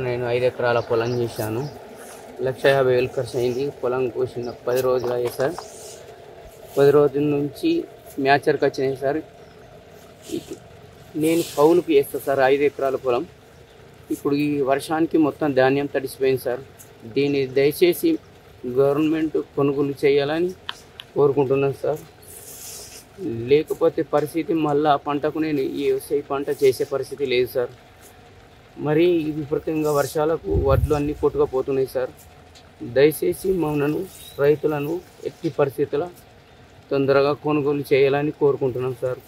నేను 5 ఎకరాల పొలం చేశాను. 1,50,000 ఖర్చు అయింది. పొలం కోసిన 10 రోజులు అయ్యాయి సార్. 10 రోజుల నుంచి మ్యాచర్కి వచ్చినాయి సార్. నేను కౌలుకి వేస్తా సార్ 5 ఎకరాల పొలం. ఇప్పుడు ఈ వర్షానికి మొత్తం ధాన్యం తడిసిపోయింది సార్. దీన్ని దయచేసి గవర్నమెంట్ కొనుగోలు చేయాలని కోరుకుంటున్నాను సార్. లేకపోతే పరిస్థితి మళ్ళీ ఆ పంటకు నేను ఈ వ్యవసాయ పంట చేసే పరిస్థితి లేదు సార్. మరి విపరీతంగా వర్షాలకు వడ్లు అన్నీ కొట్టుకుపోతున్నాయి సార్. దయచేసి మమ్మల్ని రైతులను ఎట్టి పరిస్థితుల తొందరగా కొనుగోలు చేయాలని కోరుకుంటున్నాం సార్.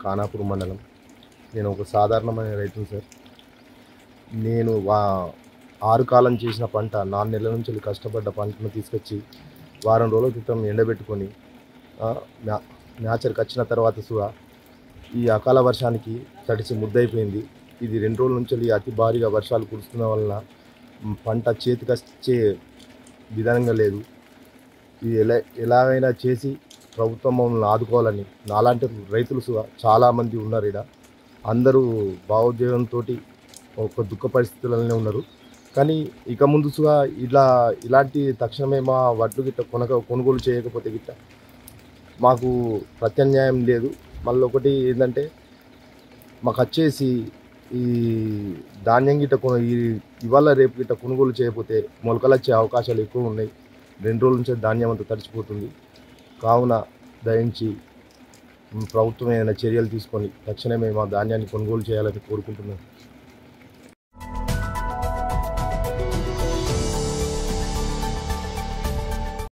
ఖానాపూర్ మండలం. నేను ఒక సాధారణమైన రైతును సార్. నేను 6 కాలం చేసిన పంట 4 నెలల నుంచి కష్టపడ్డ పంటను తీసుకొచ్చి వారం రోజుల క్రితం ఎండబెట్టుకొని మ్యాచర్కి వచ్చిన తర్వాత సుగా ఈ అకాల వర్షానికి తడిసి ముద్దయిపోయింది. ఇది 2 రోజుల నుంచి అతి భారీగా వర్షాలు కురుస్తున్న వలన పంట చేతికి వచ్చే విధానంగా లేదు. ఇది ఎలాగైనా చేసి ప్రభుత్వం మమ్మల్ని ఆదుకోవాలని నాలాంటి రైతులు సుగా చాలామంది ఉన్నారు. ఇక్కడ అందరూ భావోద్వేగంతో ఒక దుఃఖ పరిస్థితులనే ఉన్నారు. కానీ ఇక ముందు సుగా ఇలాంటి తక్షణమే మా వడ్లు గిట్ట కొనుగోలు చేయకపోతే గిట్ట మాకు ప్రత్యామ్నాయం లేదు. మళ్ళీ ఒకటి ఏంటంటే మాకు వచ్చేసి ఈ ధాన్యం గిట్ట ఇవాళ రేపు గిట్ట కొనుగోలు చేయకపోతే మొలకలు వచ్చే అవకాశాలు ఎక్కువ ఉన్నాయి. 2 రోజుల నుంచి ధాన్యం అంతా తడిచిపోతుంది. కావున దయించి ప్రభుత్వం ఏదైనా చర్యలు తీసుకొని తక్షణమే మా ధాన్యాన్ని కొనుగోలు చేయాలని కోరుకుంటున్నాను.